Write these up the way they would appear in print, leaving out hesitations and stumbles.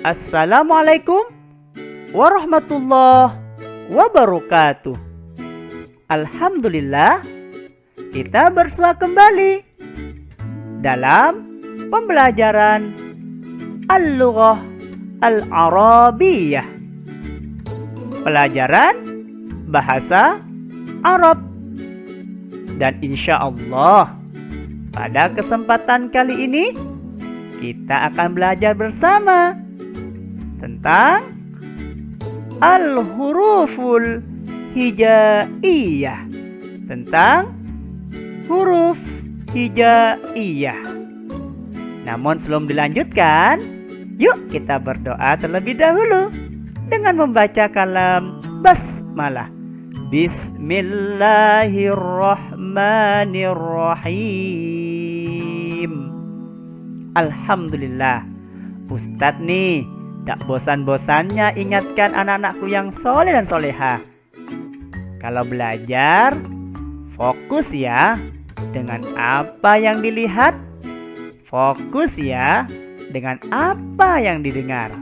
Assalamualaikum warahmatullahi wabarakatuh. Alhamdulillah, kita bersua kembali dalam pembelajaran Al-Lughah Al-Arabiyah, pelajaran bahasa Arab. Dan insya Allah pada kesempatan kali ini kita akan belajar bersama tentang al-huruful hijaiyah, tentang huruf hijaiyah. Namun sebelum dilanjutkan, yuk kita berdoa terlebih dahulu dengan membaca kalam basmalah. Bismillahirrahmanirrahim. Alhamdulillah, Ustadz nih tak bosan-bosannya ingatkan anak-anakku yang soleh dan soleha. Kalau belajar, fokus ya dengan apa yang dilihat, fokus ya dengan apa yang didengar.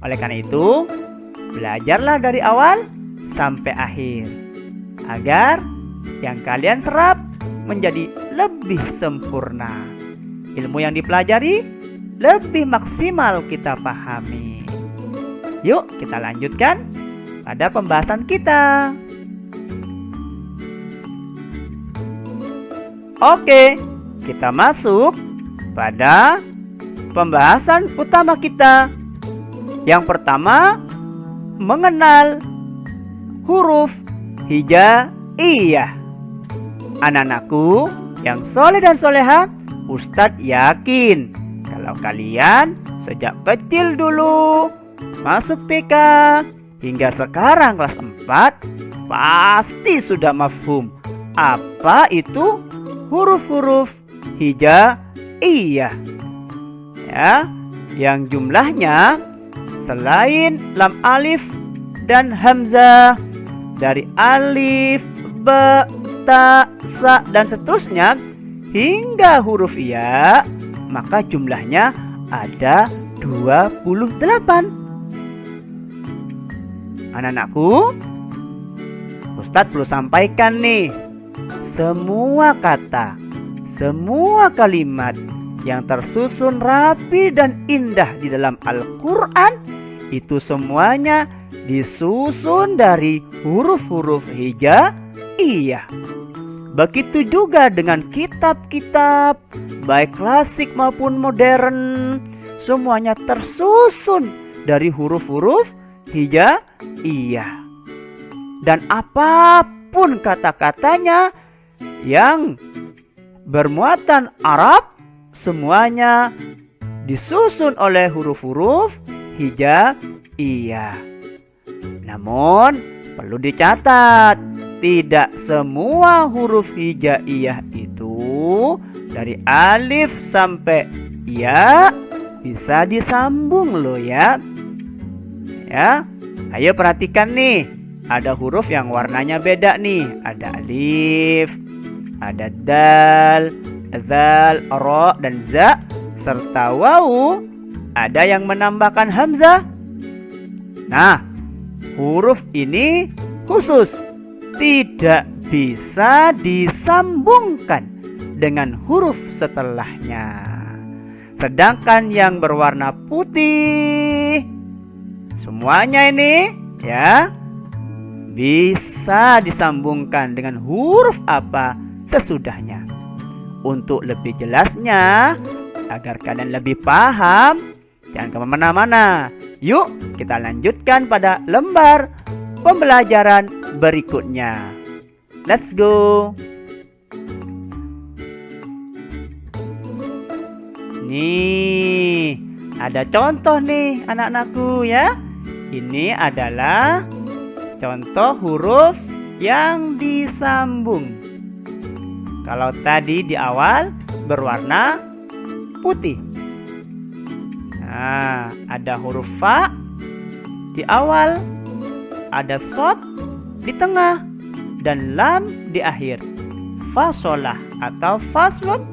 Oleh karena itu, belajarlah dari awal sampai akhir, agar yang kalian serap menjadi lebih sempurna. Ilmu yang dipelajari lebih maksimal kita pahami. Yuk kita lanjutkan pada pembahasan kita. Oke, kita masuk pada pembahasan utama kita. Yang pertama, mengenal huruf hijaiyah. Anak-anakku yang soleh dan soleha, Ustadz yakin kalau kalian sejak kecil dulu masuk TK hingga sekarang kelas 4 pasti sudah mafhum apa itu huruf-huruf hijaiyah. Ya, yang jumlahnya selain lam alif dan hamzah, dari alif, ba, ta, sa dan seterusnya hingga huruf ya, maka jumlahnya ada 28. Anak-anakku, Ustadz perlu sampaikan nih, semua kata, semua kalimat yang tersusun rapi dan indah di dalam Al-Quran itu semuanya disusun dari huruf-huruf hijaiyah. Begitu juga dengan kitab-kitab, baik klasik maupun modern, semuanya tersusun dari huruf-huruf hijaiyah. Dan apapun kata-katanya yang bermuatan Arab, semuanya disusun oleh huruf-huruf hijaiyah. Namun perlu dicatat, tidak semua huruf hijaiyah itu dari alif sampai ya bisa disambung loh ya. Ya, ayo perhatikan nih, ada huruf yang warnanya beda nih. Ada alif, ada dal, zal, ro, dan za, serta wawu. Ada yang menambahkan hamzah. Nah, huruf ini khusus, tidak bisa disambungkan dengan huruf setelahnya. Sedangkan yang berwarna putih, semuanya ini ya bisa disambungkan dengan huruf apa sesudahnya. Untuk lebih jelasnya, agar kalian lebih paham, jangan kemana-mana. Yuk kita lanjutkan pada lembar pembelajaran berikutnya. Let's go. Nih, ada contoh nih anak-anakku ya. Ini adalah contoh huruf yang disambung. Kalau tadi di awal berwarna putih. Nah, ada huruf fa di awal, ada shad di tengah, dan lam di akhir. Fasolah atau faslun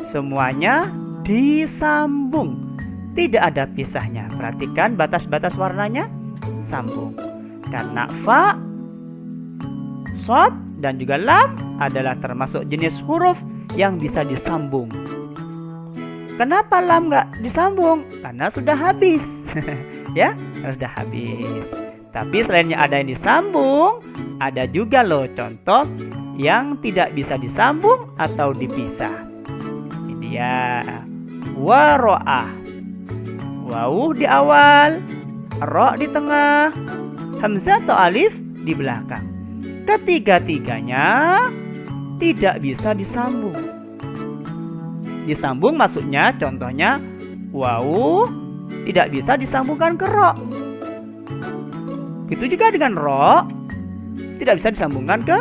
semuanya disambung tidak ada pisahnya. Perhatikan batas-batas warnanya sambung. Karena fa, shad, dan juga lam adalah termasuk jenis huruf yang bisa disambung. Kenapa lam nggak disambung? Karena sudah habis. Ya, sudah habis. Tapi selainnya ada yang disambung, ada juga loh contoh yang tidak bisa disambung atau dipisah. Ini ya, waro'ah. Wawu di awal, ro di tengah, hamzah atau alif di belakang. Ketiga-tiganya tidak bisa disambung. Disambung maksudnya contohnya wawu tidak bisa disambungkan ke ro. Itu juga dengan ro tidak bisa disambungkan ke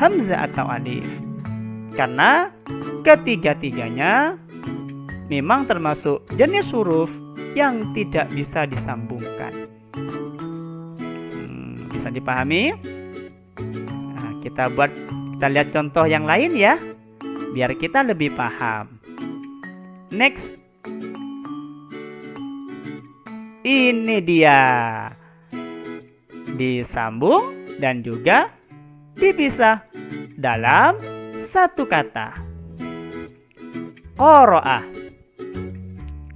hamzah atau alif. Karena ketiga-tiganya memang termasuk jenis huruf yang tidak bisa disambungkan. Bisa dipahami? Nah, kita lihat contoh yang lain ya, biar kita lebih paham. Next. Ini dia. Disambung dan juga dipisah dalam satu kata. Qoro'ah.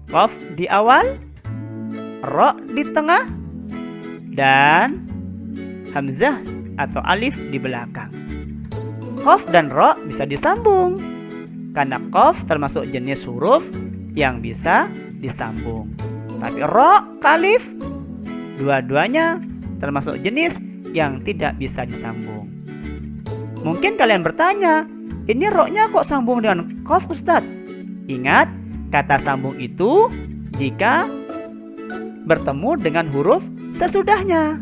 Qaf di awal, ro di tengah, dan hamzah atau alif di belakang. Qaf dan ro bisa disambung karena qaf termasuk jenis huruf yang bisa disambung. Tapi ro, alif, dua-duanya termasuk jenis yang tidak bisa disambung. Mungkin kalian bertanya, ini ro-nya kok sambung dengan qaf, Ustadz? Ingat, kata sambung itu jika bertemu dengan huruf sesudahnya,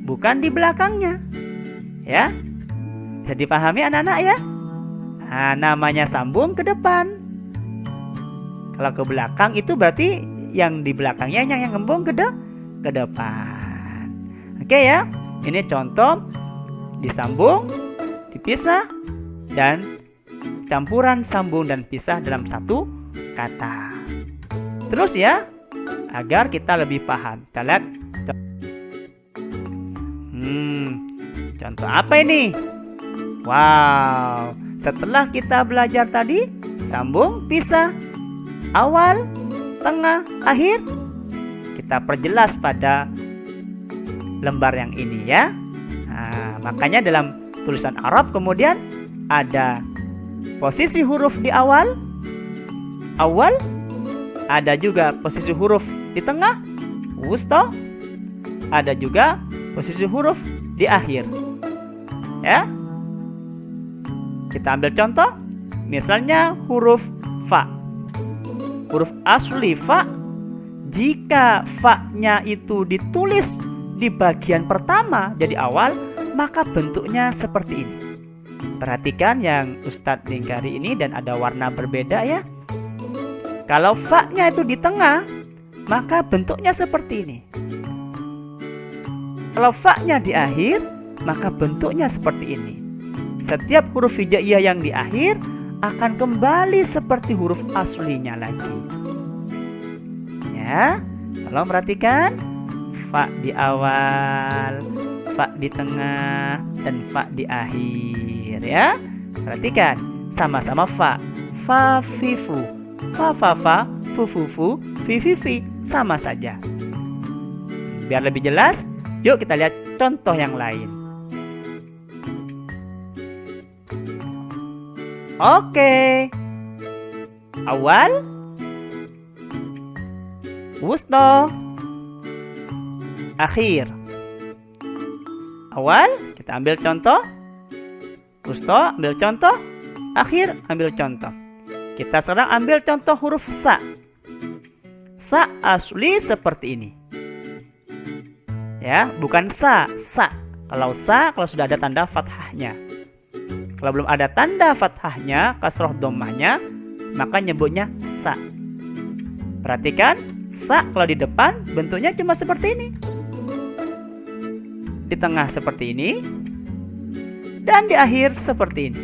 bukan di belakangnya. Ya, bisa dipahami anak-anak ya? Nah, namanya sambung ke depan. Kalau ke belakang itu berarti yang di belakangnya yang ngembung ke depan. Oke ya, ini contoh disambung, dipisah, dan campuran sambung dan pisah dalam satu kata. Terus ya, agar kita lebih paham, kita lihat contoh apa ini? Wow, setelah kita belajar tadi sambung, pisah, awal, tengah, akhir, kita perjelas pada lembar yang ini ya. Nah, makanya dalam tulisan Arab kemudian ada posisi huruf di awal, ada juga posisi huruf di tengah, wusta, ada juga posisi huruf di akhir. Ya. Kita ambil contoh, misalnya huruf fa. Huruf asli fa, jika fa-nya itu ditulis di bagian pertama jadi awal, maka bentuknya seperti ini. Perhatikan yang Ustadz lingkari ini dan ada warna berbeda ya. Kalau fa-nya itu di tengah, maka bentuknya seperti ini. Kalau fa-nya di akhir, maka bentuknya seperti ini. Setiap huruf hijaiyah yang di akhir akan kembali seperti huruf aslinya lagi. Ya, tolong perhatikan. Fa di awal, fa di tengah, dan fa di akhir ya. Perhatikan, sama-sama fa. Fa fi fu, fa fa fa, fu fu fu, fi fi fi, sama saja. Biar lebih jelas, yuk kita lihat contoh yang lain. Oke. Awal, wusta, akhir. Awal, kita ambil contoh. Wusta, ambil contoh. Akhir, ambil contoh. Kita sekarang ambil contoh huruf sa. Sa asli seperti ini. Ya, bukan sa. Kalau sudah ada tanda fathahnya. Kalau belum ada tanda fathahnya, kasroh dhammahnya, maka nyebutnya sa. Perhatikan, sa kalau di depan bentuknya cuma seperti ini. Di tengah seperti ini, dan di akhir seperti ini.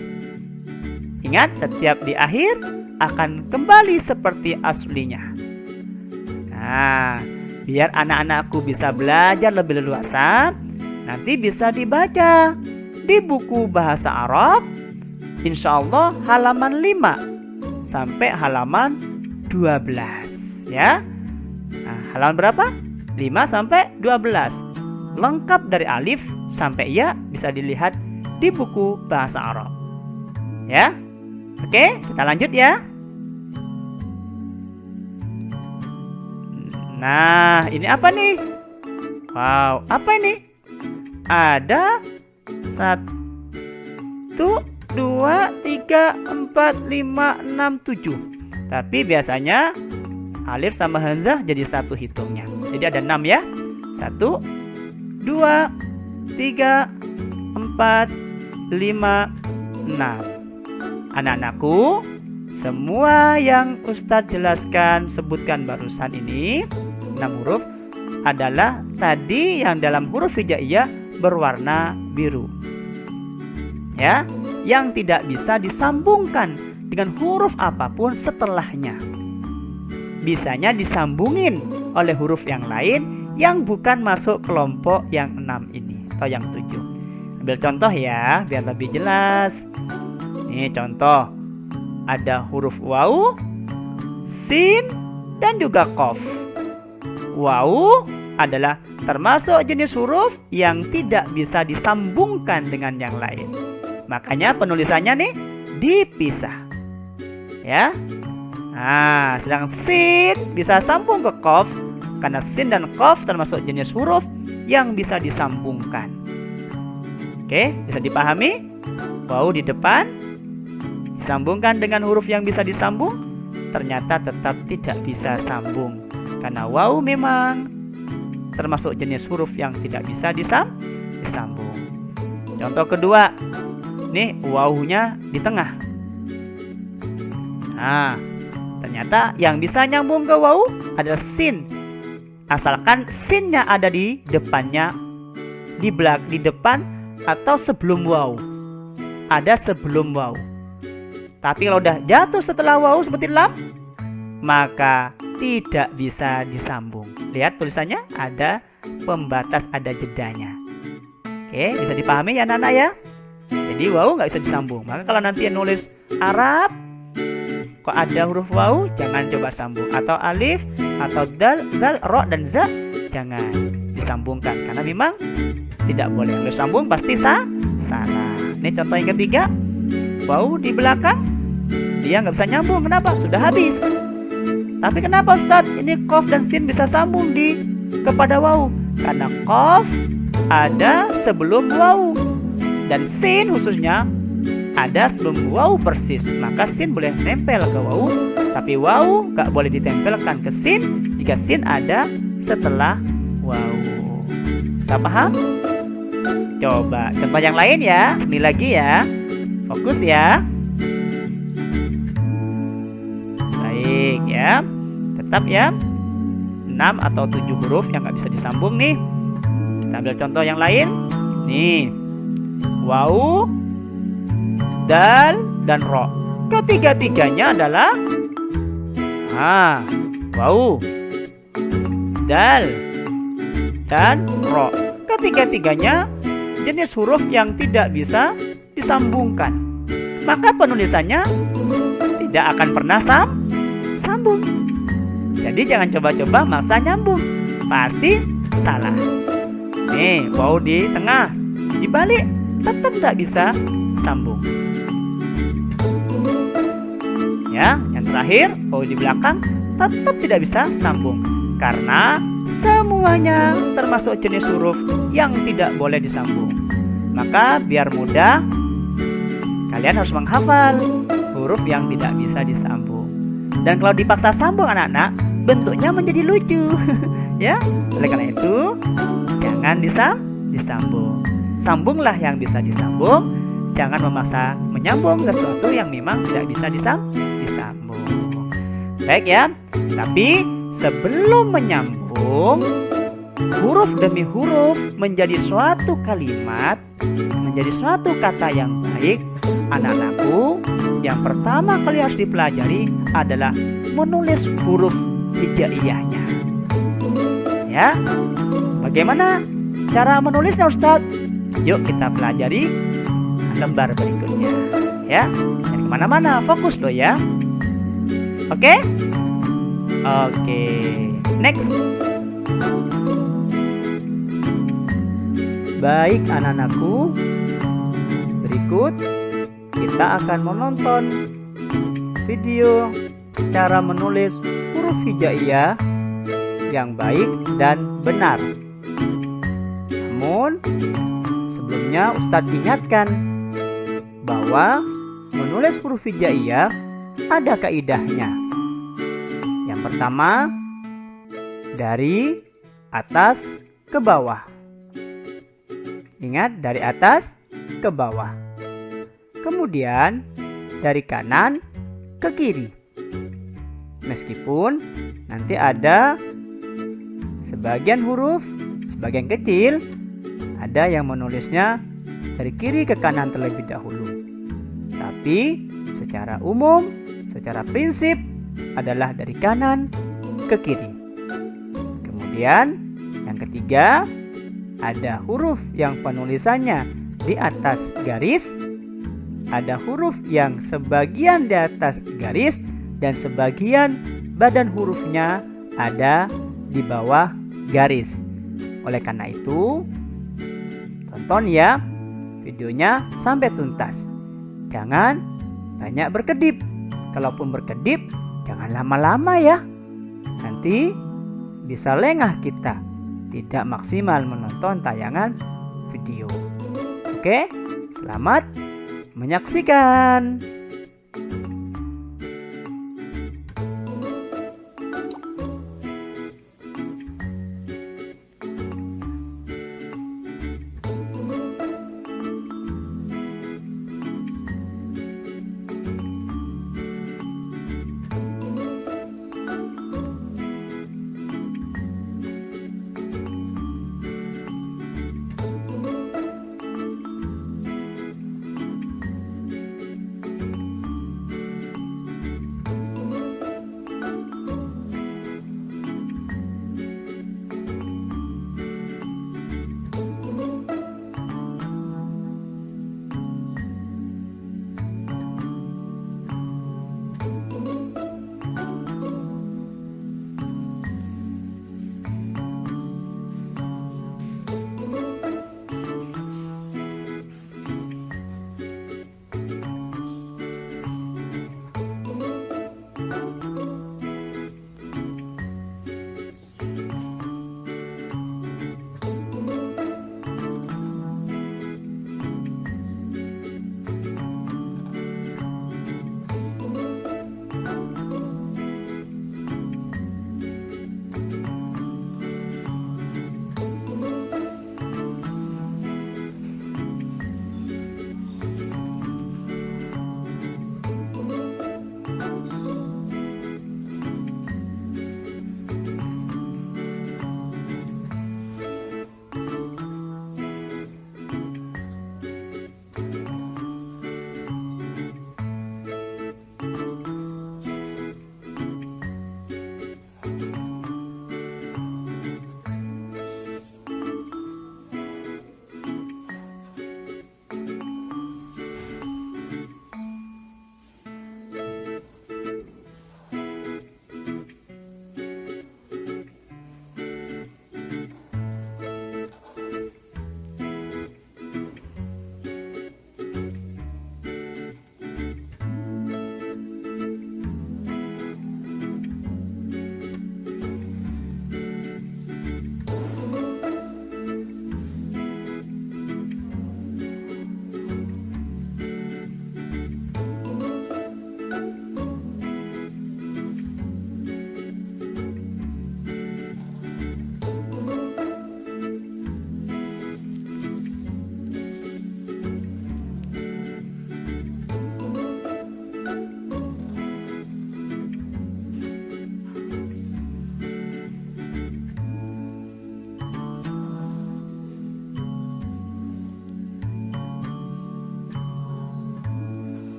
Ingat, setiap di akhir akan kembali seperti aslinya. Nah, Nah, biar anak-anakku bisa belajar lebih leluasa, nanti bisa dibaca di buku bahasa Arab, insya Allah halaman 5 sampai halaman 12 ya. Nah, halaman berapa? 5 sampai 12. Lengkap dari alif sampai ya bisa dilihat di buku bahasa Arab. Ya. Oke, kita lanjut ya. Nah, ini apa nih? Wow, apa ini? Ada 1, 2, 3, 4, 5, 6, 7. Tapi biasanya alif sama hamzah jadi satu hitungnya. Jadi ada 6 ya. 1, 2, 3, 4, 5, 6. Anak-anakku, semua yang Ustadz jelaskan sebutkan barusan ini 6 huruf adalah tadi yang dalam huruf hijaiyah berwarna biru. Ya, yang tidak bisa disambungkan dengan huruf apapun setelahnya. Bisanya disambungin oleh huruf yang lain yang bukan masuk kelompok yang 6 ini atau yang 7. Ambil contoh ya, biar lebih jelas. Ini contoh. Ada huruf waw, sin, dan juga qaf. Waw adalah termasuk jenis huruf yang tidak bisa disambungkan dengan yang lain. Makanya penulisannya nih dipisah. Ya. Nah, sedang sin bisa sambung ke qaf karena sin dan qaf termasuk jenis huruf yang bisa disambungkan. Oke, bisa dipahami? Waw di depan disambungkan dengan huruf yang bisa disambung, ternyata tetap tidak bisa sambung karena waw memang termasuk jenis huruf yang tidak bisa disambung. Contoh kedua, nih wawnya di tengah. Nah, ternyata yang bisa nyambung ke waw adalah sin, asalkan sinnya ada di depannya, di depan atau sebelum waw. Ada sebelum waw. Tapi kalau udah jatuh setelah waw seperti lam, maka tidak bisa disambung. Lihat tulisannya ada pembatas, ada jedanya. Oke, bisa dipahami ya anak-anak ya. Jadi waw nggak bisa disambung. Maka kalau nanti nulis Arab, kok ada huruf waw, jangan coba sambung. Atau alif, atau dal, ro, dan za, jangan disambungkan. Karena memang tidak boleh. Kalau sambung pasti salah. Ini contoh yang ketiga. Waw di belakang dia nggak bisa nyambung. Kenapa? Sudah habis. Tapi kenapa Ustadz ini qaf dan sin bisa sambung kepada waw? Karena qaf ada sebelum waw dan sin khususnya ada sebelum waw persis. Maka sin boleh nempel ke waw, tapi waw nggak boleh ditempelkan ke sin jika sin ada setelah waw. Bisa paham? Coba contoh yang lain ya. Ini lagi ya. Fokus ya. Baik ya. Tetap ya 6 atau 7 huruf yang nggak bisa disambung nih. Kita ambil contoh yang lain. Nih waw, dal, dan ro. Ketiga-tiganya adalah waw, dal, dan ro. Ketiga-tiganya jenis huruf yang tidak bisa disambungkan. Maka penulisannya tidak akan pernah sambung. Jadi jangan coba-coba maksa nyambung, pasti salah. Nih waw di tengah, dibalik tetap tidak bisa sambung. Ya, yang terakhir waw di belakang tetap tidak bisa sambung karena semuanya termasuk jenis huruf yang tidak boleh disambung. Maka biar mudah, kalian harus menghafal huruf yang tidak bisa disambung. Dan kalau dipaksa sambung anak-anak, bentuknya menjadi lucu. Ya, oleh karena itu jangan disambung. Sambunglah yang bisa disambung. Jangan memaksa menyambung sesuatu yang memang tidak bisa disambung. Baik ya. Tapi sebelum menyambung huruf demi huruf menjadi suatu kalimat, menjadi suatu kata yang baik, anak-anakku, yang pertama kali harus dipelajari adalah menulis huruf hijaiyahnya. Ya. Bagaimana cara menulisnya, Ustadz? Yuk kita pelajari lembar berikutnya. Ya, jangan kemana-mana, fokus loh ya. Oke? Oke, next. Baik anak-anakku, berikut kita akan menonton video cara menulis huruf hijaiyah yang baik dan benar. Namun, sebelumnya Ustadz ingatkan bahwa menulis huruf hijaiyah ada kaidahnya. Yang pertama, dari atas ke bawah. Ingat, dari atas ke bawah. Kemudian, dari kanan ke kiri. Meskipun nanti ada sebagian huruf, sebagian kecil, ada yang menulisnya dari kiri ke kanan terlebih dahulu. Tapi secara umum, secara prinsip adalah dari kanan ke kiri. Kemudian yang ketiga, ada huruf yang penulisannya di atas garis, ada huruf yang sebagian di atas garis, dan sebagian badan hurufnya ada di bawah garis. Oleh karena itu, tonton ya videonya sampai tuntas. Jangan banyak berkedip. Kalaupun berkedip, jangan lama-lama ya. Nanti bisa lengah kita, tidak maksimal menonton tayangan video. Oke, selamat menyaksikan.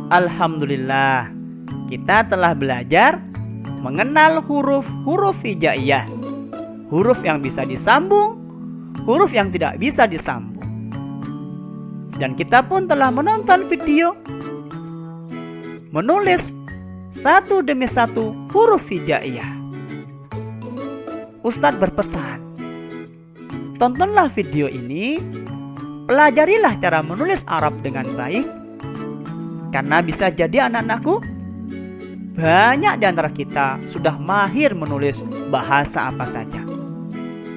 Alhamdulillah, kita telah belajar mengenal huruf-huruf hijaiyah. Huruf yang bisa disambung, huruf yang tidak bisa disambung. Dan kita pun telah menonton video menulis satu demi satu huruf hijaiyah. Ustadz berpesan, tontonlah video ini, pelajarilah cara menulis Arab dengan baik. Karena bisa jadi anak-anakku, banyak di antara kita sudah mahir menulis bahasa apa saja.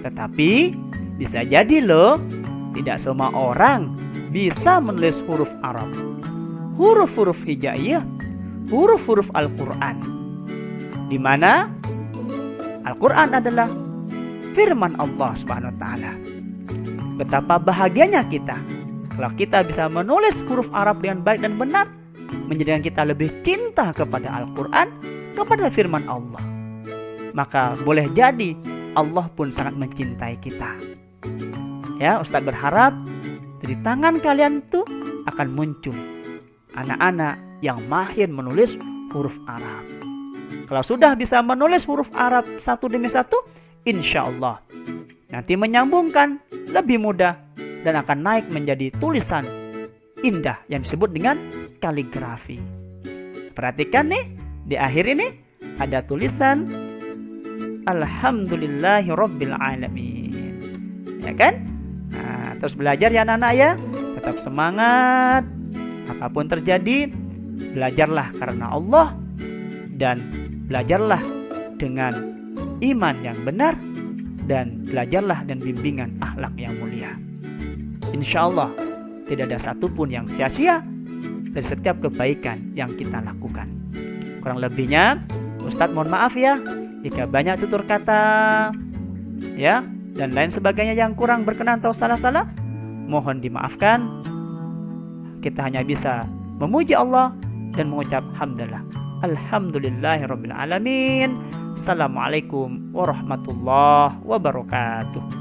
Tetapi bisa jadi loh, tidak semua orang bisa menulis huruf Arab, huruf-huruf hijaiyah, huruf-huruf Al-Quran, di mana Al-Quran adalah firman Allah Subhanahu wa Ta'ala. Betapa bahagianya kita kalau kita bisa menulis huruf Arab dengan baik dan benar, menjadikan kita lebih cinta kepada Al-Quran, kepada firman Allah. Maka boleh jadi Allah pun sangat mencintai kita. Ya, Ustadz berharap dari tangan kalian tuh akan muncul anak-anak yang mahir menulis huruf Arab. Kalau sudah bisa menulis huruf Arab satu demi satu, insya Allah nanti menyambungkan lebih mudah dan akan naik menjadi tulisan indah yang disebut dengan kaligrafi. Perhatikan nih, di akhir ini ada tulisan Alhamdulillahirabbil alamin. Ya kan? Nah, terus belajar ya anak-anak ya. Tetap semangat. Apapun terjadi, belajarlah karena Allah dan belajarlah dengan iman yang benar dan belajarlah dan bimbingan akhlak yang mulia. Insya Allah tidak ada satupun yang sia-sia dari setiap kebaikan yang kita lakukan. Kurang lebihnya, Ustadz mohon maaf ya jika banyak tutur kata ya dan lain sebagainya yang kurang berkenan atau salah-salah, mohon dimaafkan. Kita hanya bisa memuji Allah dan mengucap hamdalah. Alhamdulillahirabbil alamin. Assalamualaikum warahmatullahi wabarakatuh.